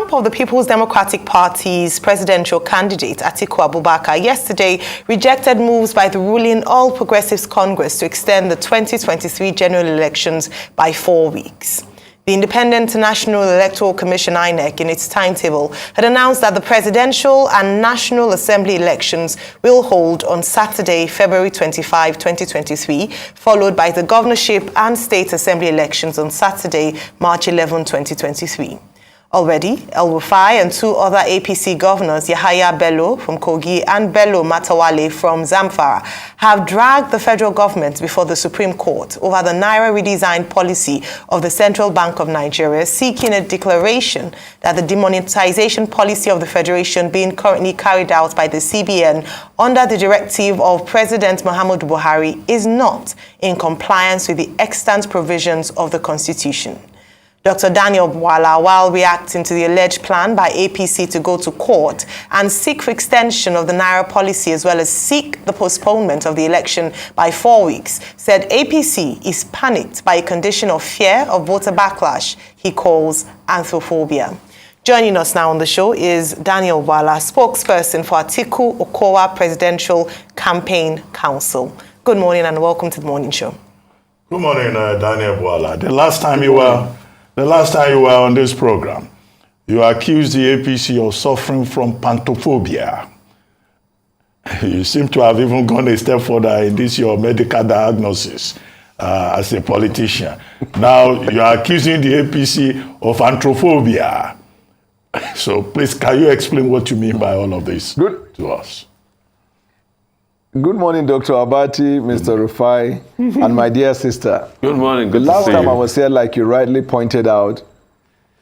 lineup of the People's Democratic Party's presidential candidate, Atiku Abubakar, yesterday rejected moves by the ruling All Progressives Congress to extend the 2023 general elections by 4 weeks. The Independent National Electoral Commission, INEC, in its timetable, had announced that the presidential and National Assembly elections will hold on Saturday, February 25, 2023, followed by the governorship and state assembly elections on Saturday, March 11, 2023. Already, El-Rufai and two other APC governors, Yahaya Bello from Kogi and Bello Matawale from Zamfara, have dragged the federal government before the Supreme Court over the Naira redesign policy of the Central Bank of Nigeria, seeking a declaration that the demonetization policy of the Federation being currently carried out by the CBN under the directive of President Muhammadu Buhari is not in compliance with the extant provisions of the Constitution. Dr. Daniel Bwala, while reacting to the alleged plan by APC to go to court and seek for extension of the Naira policy as well as seek the postponement of the election by 4 weeks, said APC is panicked by a condition of fear of voter backlash he calls anthrophobia. Joining us now on the show is Daniel Bwala, spokesperson for Atiku Okowa Presidential Campaign Council. Good morning and welcome to the morning show. Good morning, Daniel Bwala. The last time you were on this program, you accused the APC of suffering from pantophobia. You seem to have even gone a step further in this your medical diagnosis as a politician. Now you are accusing the APC of anthrophobia. So please, can you explain what you mean by all of this to us? Good morning, Dr. Abati, Mr. Rufai, and my dear sister. Good morning. Good to see you. The last time I was here, like you rightly pointed out,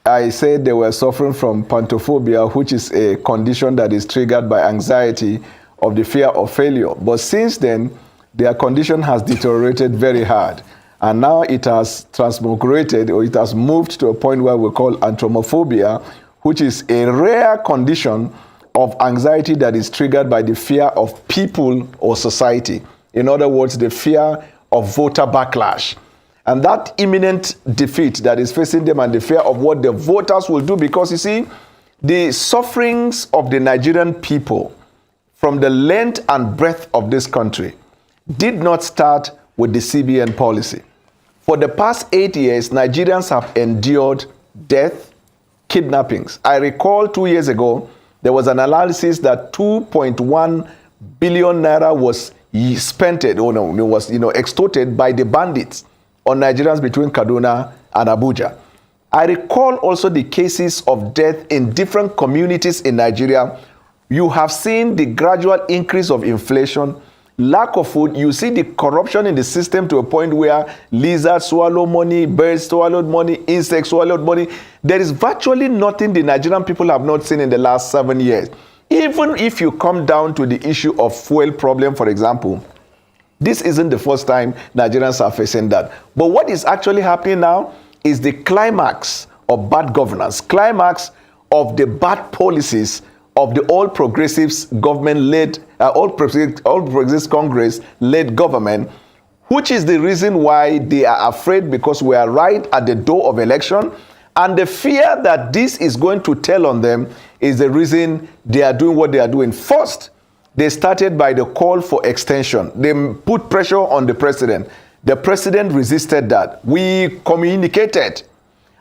I said they were suffering from pantophobia, which is a condition that is triggered by anxiety of the fear of failure. But since then, their condition has deteriorated very hard. And now it has transmigrated, or it has moved to a point where we call anthromophobia, which is a rare condition of anxiety that is triggered by the fear of people or society. In other words, the fear of voter backlash. And that imminent defeat that is facing them and the fear of what the voters will do, because you see, the sufferings of the Nigerian people from the length and breadth of this country did not start with the CBN policy. For the past 8 years, Nigerians have endured death, kidnappings. I recall 2 years ago, there was an analysis that 2.1 billion naira was spent, extorted by the bandits on Nigerians between Kaduna and Abuja. I recall also the cases of death in different communities in Nigeria. You have seen the gradual increase of inflation, lack of food. You see the corruption in the system to a point where lizards swallow money, birds swallowed money, insects swallowed money. There is virtually nothing the Nigerian people have not seen in the last 7 years. Even if you come down to the issue of fuel problem, for example, this isn't the first time Nigerians are facing that. But what is actually happening now is the climax of bad governance, climax of the bad policies of the All Progressives government-led, All Progressives Congress-led government, which is the reason why they are afraid, because we are right at the door of election, and the fear that this is going to tell on them is the reason they are doing what they are doing. First, they started by the call for extension. They put pressure on the president. The president resisted that. We communicated.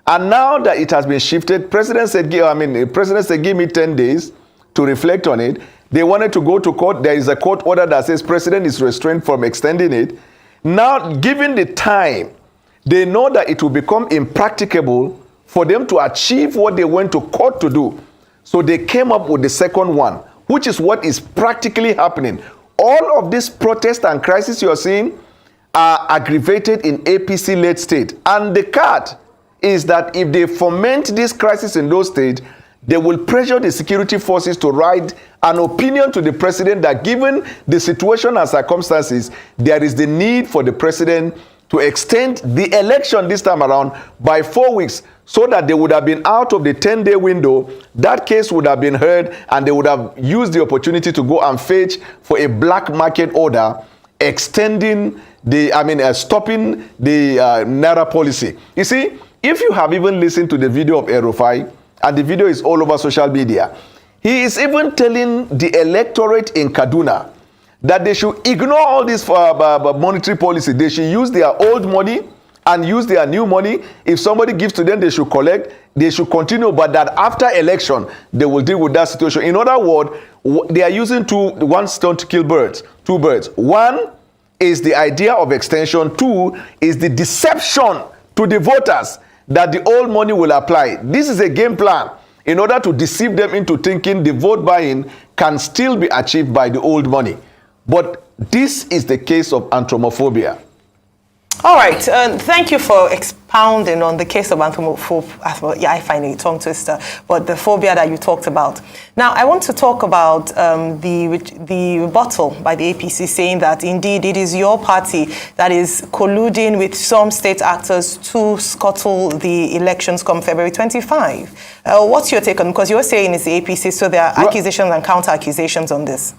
And now that it has been shifted, President said, give me 10 days to reflect on it. They wanted to go to court. There is a court order that says president is restrained from extending it. Now, given the time, they know that it will become impracticable for them to achieve what they went to court to do. So they came up with the second one, which is what is practically happening. All of this protest and crisis you're seeing are aggravated in APC-led state. And the catch is that if they foment this crisis in those states, they will pressure the security forces to write an opinion to the president that given the situation and circumstances, there is the need for the president to extend the election this time around by 4 weeks, so that they would have been out of the 10-day window. That case would have been heard, and they would have used the opportunity to go and fetch for a black market order, extending stopping the Naira policy. You see, if you have even listened to the video of El-Rufai, and the video is all over social media. He is even telling the electorate in Kaduna that they should ignore all this monetary policy. They should use their old money and use their new money. If somebody gives to them, they should collect. They should continue, but that after election, they will deal with that situation. In other words, they are using one stone to kill two birds. One is the idea of extension. Two is the deception to the voters that the old money will apply. This is a game plan in order to deceive them into thinking the vote buying can still be achieved by the old money. But this is the case of anthromophobia. All right. Thank you for expounding on the case of anthromophobia. Yeah, I find it a tongue twister, but the phobia that you talked about. Now, I want to talk about the rebuttal by the APC saying that indeed it is your party that is colluding with some state actors to scuttle the elections come February 25. What's your take on? Because you're saying it's the APC, so there are accusations and counter accusations on this.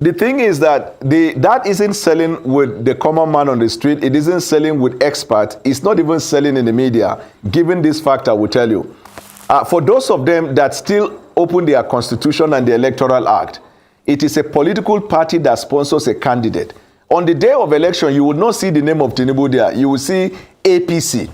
The thing is that that isn't selling with the common man on the street. It isn't selling with experts. It's not even selling in the media. Given this fact, I will tell you. For those of them that still open their constitution and the Electoral Act, it is a political party that sponsors a candidate. On the day of election, you will not see the name of Tinubu there. You will see APC.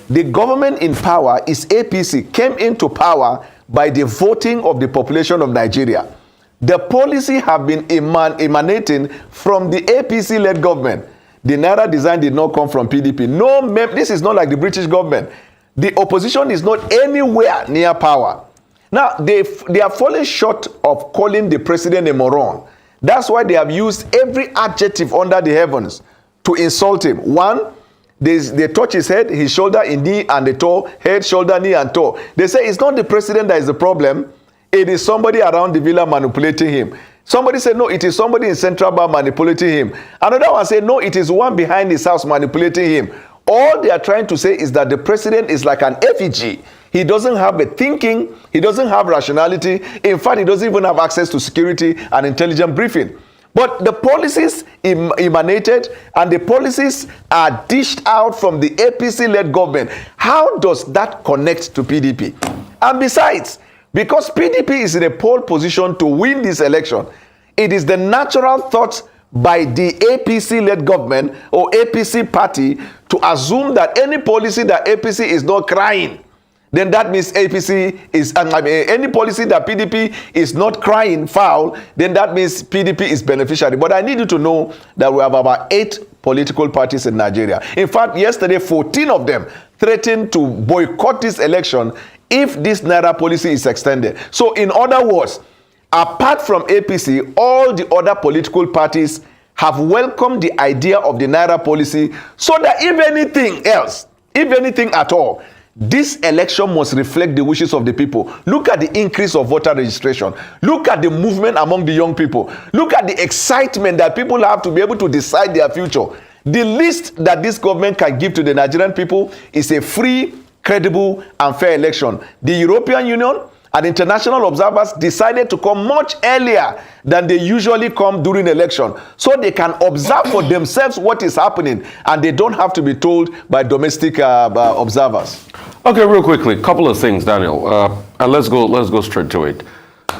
The government in power is APC, came into power by the voting of the population of Nigeria. The policy have been emanating from the APC-led government. The Naira design did not come from PDP. This is not like the British government. The opposition is not anywhere near power. Now, they are falling short of calling the president a moron. That's why they have used every adjective under the heavens to insult him. One, they touch his head, his shoulder, his knee, and the toe. Head, shoulder, knee, and toe. They say it's not the president that is the problem. It is somebody around the villa manipulating him. Somebody said, no, it is somebody in Central Bank manipulating him. Another one said, no, it is one behind his house manipulating him. All they are trying to say is that the president is like an effigy. He doesn't have a thinking. He doesn't have rationality. In fact, he doesn't even have access to security and intelligent briefing. But the policies emanated and the policies are dished out from the APC-led government. How does that connect to PDP? And besides, because PDP is in a pole position to win this election, it is the natural thought by the APC-led government or APC party to assume that any policy that APC is not crying, then that means APC is, any policy that PDP is not crying foul, then that means PDP is beneficiary. But I need you to know that we have about 8 political parties in Nigeria. In fact, yesterday, 14 of them threatened to boycott this election if this Naira policy is extended. So in other words, apart from APC, all the other political parties have welcomed the idea of the Naira policy so that if anything else, if anything at all, this election must reflect the wishes of the people. Look at the increase of voter registration. Look at the movement among the young people. Look at the excitement that people have to be able to decide their future. The least that this government can give to the Nigerian people is a free, credible, and fair election. The European Union and international observers decided to come much earlier than they usually come during election, so they can observe for themselves what is happening, and they don't have to be told by domestic observers. Okay, real quickly, couple of things, Daniel, and let's go straight to it.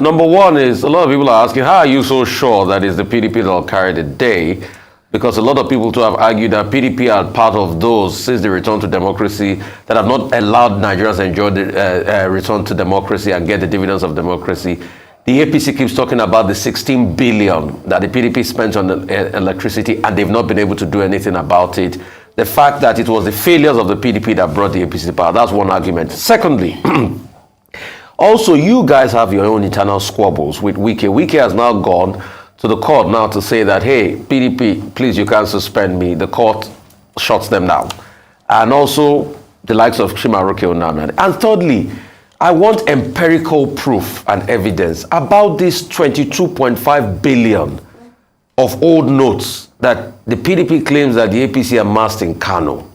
Number one is, a lot of people are asking, how are you so sure that it's the PDP that will carry the day? Because a lot of people too have argued that PDP are part of those, since the return to democracy, that have not allowed Nigerians to enjoy the return to democracy and get the dividends of democracy. The APC keeps talking about the 16 billion that the PDP spent on the electricity, and they've not been able to do anything about it. The fact that it was the failures of the PDP that brought the APC to power, that's one argument. Secondly, also you guys have your own internal squabbles with Wike. Wike has now gone to the court now to say that, hey, PDP, please, you can't suspend me. The court shuts them down. And also the likes of Chimaroke Onana. And thirdly, I want empirical proof and evidence about this 22.5 billion of old notes that the PDP claims that the APC amassed in Kano.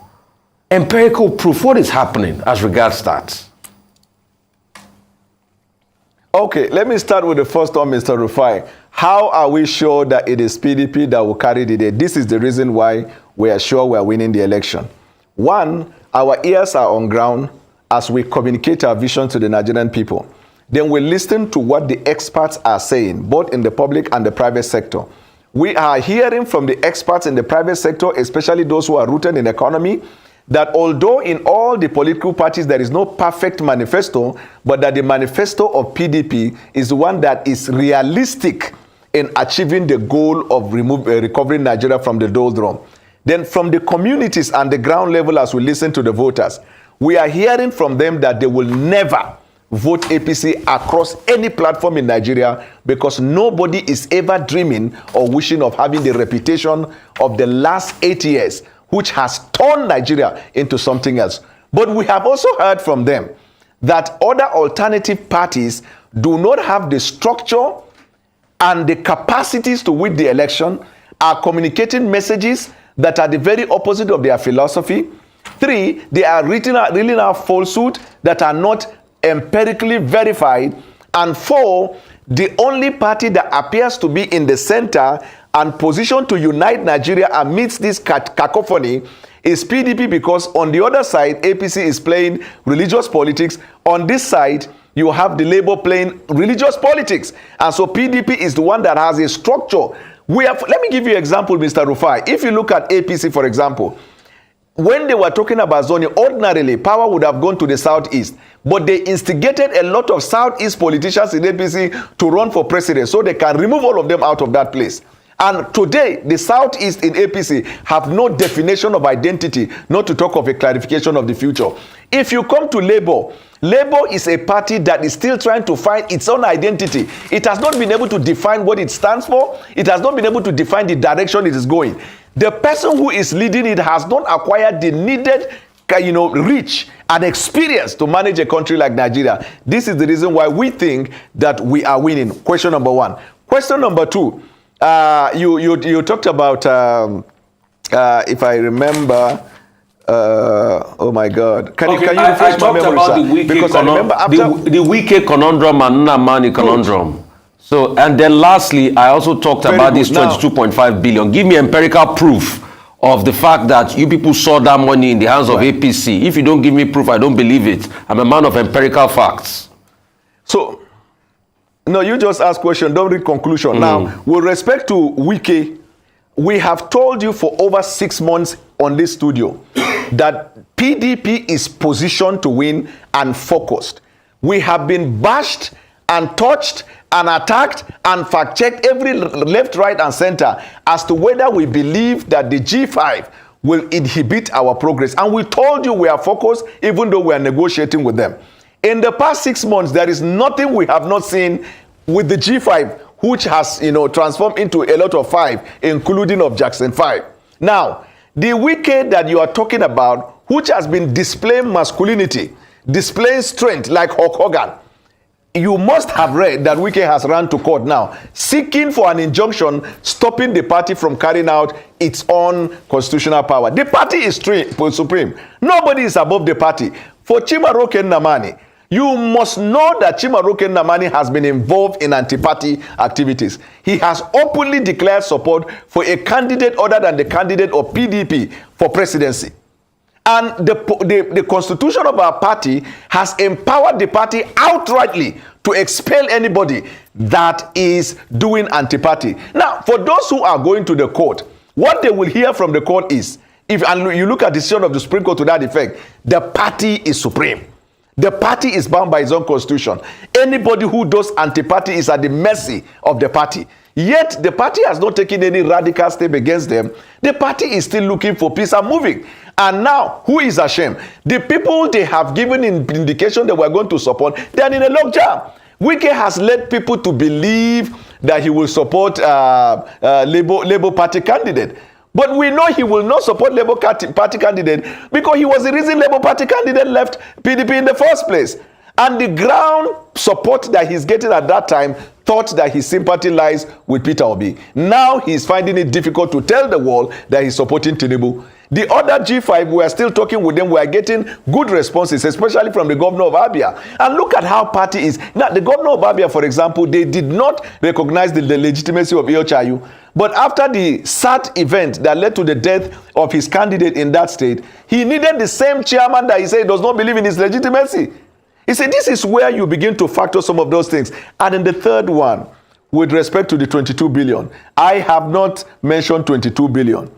Empirical proof, what is happening as regards that? Okay, let me start with the first one, Mr. Rufai. How are we sure that it is PDP that will carry the day? This is the reason why we are sure we are winning the election. One, our ears are on ground as we communicate our vision to the Nigerian people. Then we listen to what the experts are saying, both in the public and the private sector. We are hearing from the experts in the private sector, especially those who are rooted in economy, that although in all the political parties there is no perfect manifesto, but that the manifesto of PDP is one that is realistic in achieving the goal of recovering Nigeria from the doldrum. Then from the communities and the ground level, as we listen to the voters, we are hearing from them that they will never vote APC across any platform in Nigeria, because nobody is ever dreaming or wishing of having the reputation of the last 8 years, which has turned Nigeria into something else. But we have also heard from them that other alternative parties do not have the structure and the capacities to win the election, are communicating messages that are the very opposite of their philosophy. 3, they are reeling out falsehood that are not empirically verified. And 4, the only party that appears to be in the center and positioned to unite Nigeria amidst this cacophony is PDP, because on the other side, APC is playing religious politics. On this side, you have the Labour playing religious politics. And so PDP is the one that has a structure. Let me give you an example, Mr. Rufai. If you look at APC, for example, when they were talking about zoning, ordinarily, power would have gone to the southeast. But they instigated a lot of southeast politicians in APC to run for president so they can remove all of them out of that place. And today, the Southeast in APC have no definition of identity, not to talk of a clarification of the future. If you come to Labour, Labour is a party that is still trying to find its own identity. It has not been able to define what it stands for. It has not been able to define the direction it is going. The person who is leading it has not acquired the needed reach and experience to manage a country like Nigeria. This is the reason why we think that we are winning. Question number 1. Question number 2. You talked about, if I remember, oh my God, can you refresh my memory, sir? Because I remember after the Wike conundrum and Nnamani conundrum. So, and then lastly, I also talked about this 22.5 billion. Give me empirical proof of the fact that you people saw that money in the hands of APC. If you don't give me proof, I don't believe it. I'm a man of empirical facts. So, no, you just ask question, don't read conclusion. Now, with respect to Wike, we have told you for over 6 months on this studio that PDP is positioned to win and focused. We have been bashed and touched and attacked and fact-checked every left, right, and center as to whether we believe that the G5 will inhibit our progress. And we told you we are focused, even though we are negotiating with them. In the past 6 months, there is nothing we have not seen with the G5, which has, transformed into a lot of 5, including of Jackson 5. Now, the Wike that you are talking about, which has been displaying masculinity, displaying strength like Hulk Hogan, you must have read that Wike has run to court now, seeking for an injunction stopping the party from carrying out its own constitutional power. The party is supreme. Nobody is above the party. For Chimaroke Nnamani, you must know that Chimaroke Nnamani has been involved in anti-party activities. He has openly declared support for a candidate other than the candidate of PDP for presidency. And the constitution of our party has empowered the party outrightly to expel anybody that is doing anti-party. Now, for those who are going to the court, what they will hear from the court is, and you look at the decision of the Supreme Court to that effect, the party is supreme. The party is bound by its own constitution. Anybody who does anti-party is at the mercy of the party. Yet, the party has not taken any radical step against them. The party is still looking for peace and moving. And now, who is ashamed? The people they have given indication that we're going to support, they are in a logjam. Wike has led people to believe that he will support Labour Party candidate. But we know he will not support Labour Party candidate because he was the reason Labour Party candidate left PDP in the first place. And the ground support that he's getting at that time thought that his sympathy lies with Peter Obi. Now he's finding it difficult to tell the world that he's supporting Tinubu. The other G5, we are still talking with them. We are getting good responses, especially from the governor of Abia. And look at how party is. Now, the governor of Abia, for example, they did not recognize the legitimacy of Iochayu. But after the sad event that led to the death of his candidate in that state, he needed the same chairman that he said does not believe in his legitimacy. He said this is where you begin to factor some of those things. And then the third one, with respect to the 22 billion, I have not mentioned 22 billion.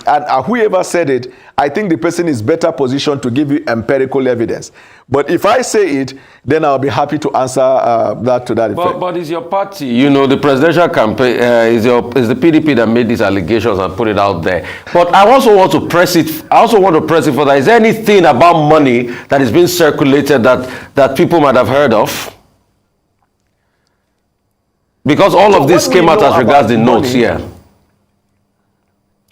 And whoever said it, I think the person is better positioned to give you empirical evidence. But if I say it, then I'll be happy to answer that to that effect. But is your party, you know, the presidential campaign, is the PDP that made these allegations and put it out there. But I also want to press it further. Is there anything about money that is being circulated that people might have heard of? Because all of this came out as regards the notes here.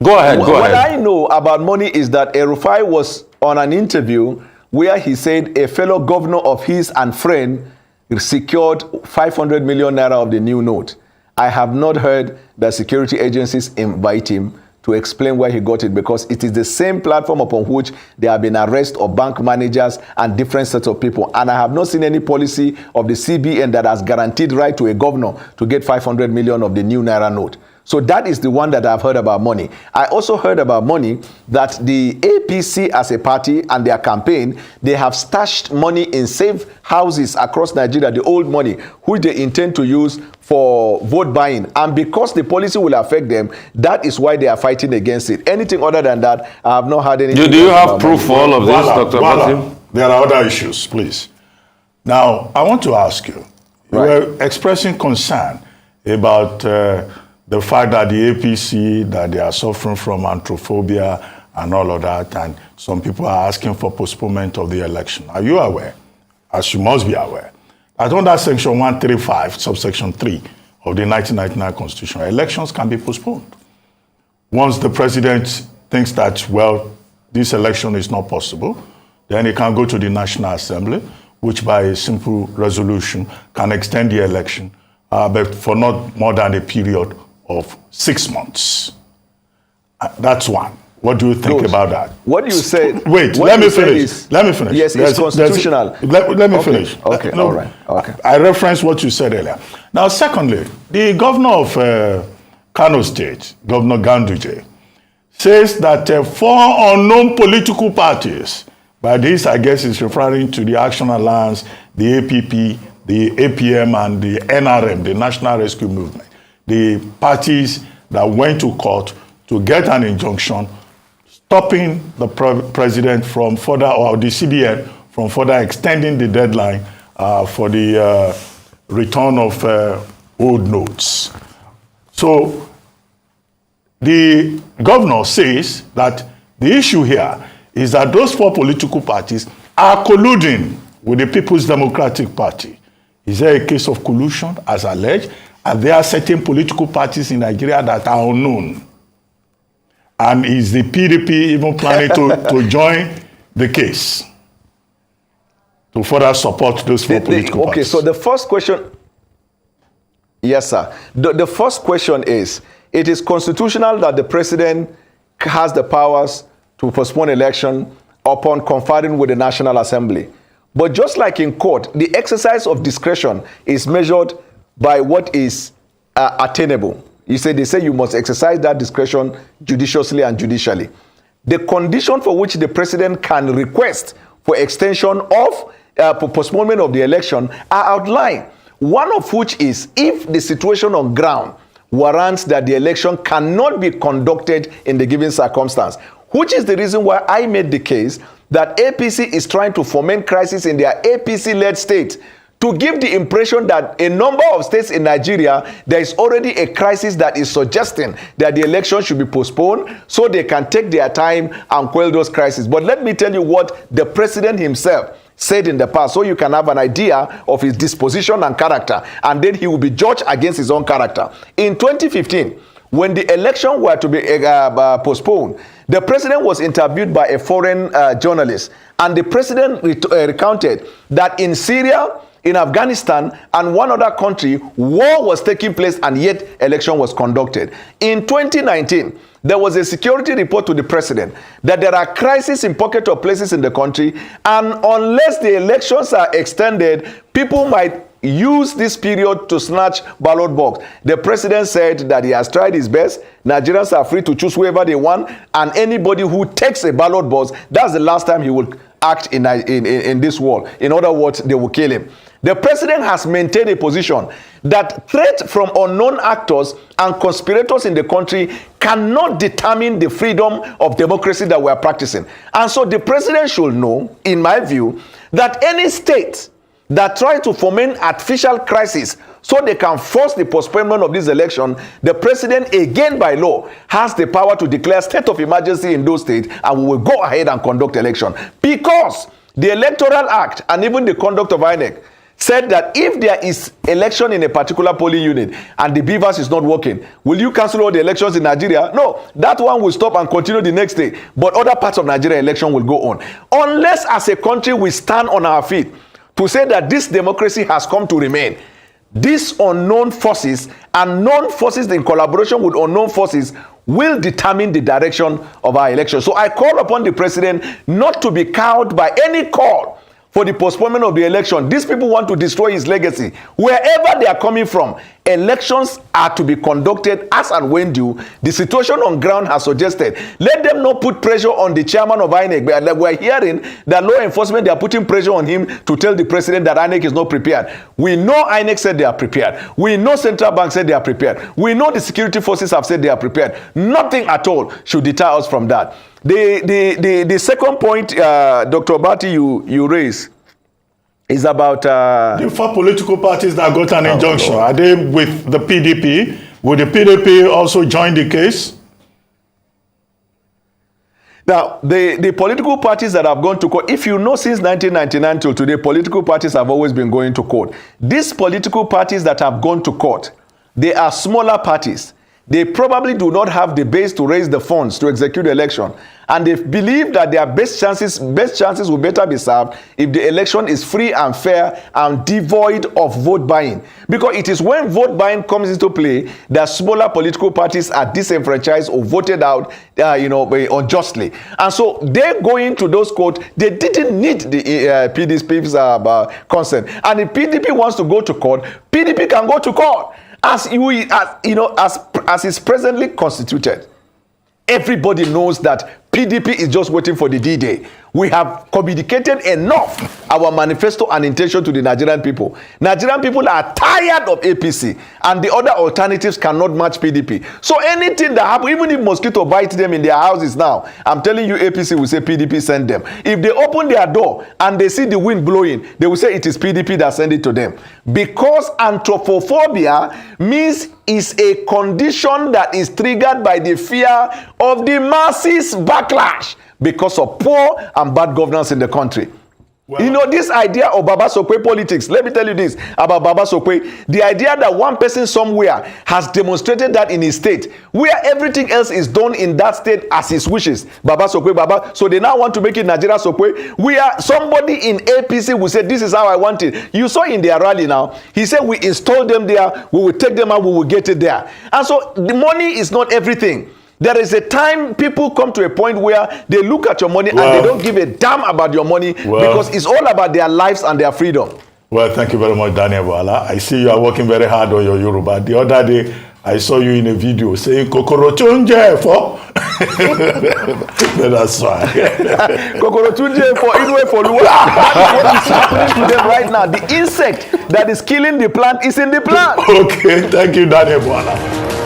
Go ahead. What I know about money is that Erufai was on an interview where he said a fellow governor of his and friend secured 500 million naira of the new note. I have not heard that security agencies invite him to explain where he got it, because it is the same platform upon which there have been arrests of bank managers and different sets of people. And I have not seen any policy of the CBN that has guaranteed right to a governor to get 500 million of the new naira note. So that is the one that I've heard about money. I also heard about money that the APC as a party and their campaign, they have stashed money in safe houses across Nigeria, the old money, which they intend to use for vote buying. And because the policy will affect them, that is why they are fighting against it. Anything other than that, I have not heard anything. Do you have proof for all of this, Dr. Martin? There are other issues, please. Now, I want to ask you, you were expressing concern about the fact that the APC, that they are suffering from anthrophobia and all of that, and some people are asking for postponement of the election. Are you aware, as you must be aware, that under Section 135, subsection 3 of the 1999 Constitution, elections can be postponed? Once the president thinks that, well, this election is not possible, then he can go to the National Assembly, which by a simple resolution can extend the election, but for not more than a period of 6 months. That's one. What do you think about that? What you say? Wait, let me finish. Let me finish. Yes, it's constitutional. Let me finish. Okay, all right. Okay. I referenced what you said earlier. Now, secondly, the governor of Kano State, Governor Ganduje, says that 4 unknown political parties, by this I guess is referring to the Action Alliance, the APP, the APM, and the NRM, the National Rescue Movement, the parties that went to court to get an injunction stopping the president from further, or the CBN from further extending the deadline for the return of old notes. So the governor says that the issue here is that those 4 political parties are colluding with the People's Democratic Party. Is there a case of collusion as alleged? And there are certain political parties in Nigeria that are unknown. And is the PDP even planning to join the case to further support those 4 political parties? Okay, so the first question, yes, sir. The first question is, it is constitutional that the president has the powers to postpone election upon conferring with the National Assembly. But just like in court, the exercise of discretion is measured by what is attainable. They say you must exercise that discretion judiciously and judicially. The condition for which the president can request for extension of postponement of the election are outlined. One of which is if the situation on ground warrants that the election cannot be conducted in the given circumstance, which is the reason why I made the case that APC is trying to foment crisis in their APC-led state to give the impression that a number of states in Nigeria, there is already a crisis that is suggesting that the election should be postponed so they can take their time and quell those crises. But let me tell you what the president himself said in the past, so you can have an idea of his disposition and character, and then he will be judged against his own character. In 2015, when the election were to be postponed, the president was interviewed by a foreign journalist, and the president recounted that in Syria, in Afghanistan and one other country, war was taking place and yet election was conducted. In 2019, there was a security report to the president that there are crises in pockets of places in the country, and unless the elections are extended, people might use this period to snatch ballot box. The president said that he has tried his best. Nigerians are free to choose whoever they want, and anybody who takes a ballot box, that's the last time he will act in this world. In other words, they will kill him. The president has maintained a position that threat from unknown actors and conspirators in the country cannot determine the freedom of democracy that we are practicing. And so the president should know, in my view, that any state that try to foment artificial crisis so they can force the postponement of this election, the president, again by law, has the power to declare state of emergency in those states, and we will go ahead and conduct election. Because the Electoral Act and even the conduct of INEC said that if there is election in a particular polling unit and the beavers is not working, will you cancel all the elections in Nigeria? No, that one will stop and continue the next day. But other parts of Nigeria election will go on. Unless as a country we stand on our feet to say that this democracy has come to remain, these unknown forces and known forces in collaboration with unknown forces will determine the direction of our election. So I call upon the president not to be cowed by any call for the postponement of the election. These people want to destroy his legacy. Wherever they are coming from, elections are to be conducted as and when due. The situation on ground has suggested. Let them not put pressure on the chairman of INEC. We're hearing that law enforcement, they are putting pressure on him to tell the president that INEC is not prepared. We know INEC said they are prepared. We know Central Bank said they are prepared. We know the security forces have said they are prepared. Nothing at all should deter us from that. The second point, Dr. Bati, you raise is about the four political parties that got an injunction. Are they with the PDP? Would the PDP also join the case? Now, the political parties that have gone to court, if you know, since 1999 till today, political parties have always been going to court. These political parties that have gone to court, they are smaller parties. They probably do not have the base to raise the funds to execute the election. And they believe that their best chances will better be served if the election is free and fair and devoid of vote buying. Because it is when vote buying comes into play that smaller political parties are disenfranchised or voted out unjustly. And so they go into those courts, they didn't need the PDP's consent. And if PDP wants to go to court, PDP can go to court. As is presently constituted, everybody knows that PDP is just waiting for the D-Day. We have communicated enough our manifesto and intention to the Nigerian people. Nigerian people are tired of APC, and the other alternatives cannot match PDP. So anything that happens, even if mosquito bite them in their houses now, I'm telling you, APC will say PDP send them. If they open their door and they see the wind blowing, they will say it is PDP that sent it to them. Because anthropophobia means is a condition that is triggered by the fear of the masses backlash because of poor and bad governance in the country. Well, this idea of Baba Sokwe politics, let me tell you this about Baba Sokwe. The idea that one person somewhere has demonstrated that in his state, where everything else is done in that state as his wishes. Baba Sokwe, Baba. So they now want to make it Nigeria Sokwe. Somebody in APC will say, this is how I want it. You saw in their rally now, he said, we install them there, we will take them out, we will get it there. And so the money is not everything. There is a time people come to a point where they look at your money and they don't give a damn about your money because it's all about their lives and their freedom. Well, thank you very much, Daniel Bwala. I see you are working very hard on your Yoruba. The other day, I saw you in a video saying Kokoro Chunje for. That's fine. Kokoro Chunje for Inwe for Luwa. That is what is happening to them right now. The insect that is killing the plant is in the plant. Okay, thank you, Daniel Bwala.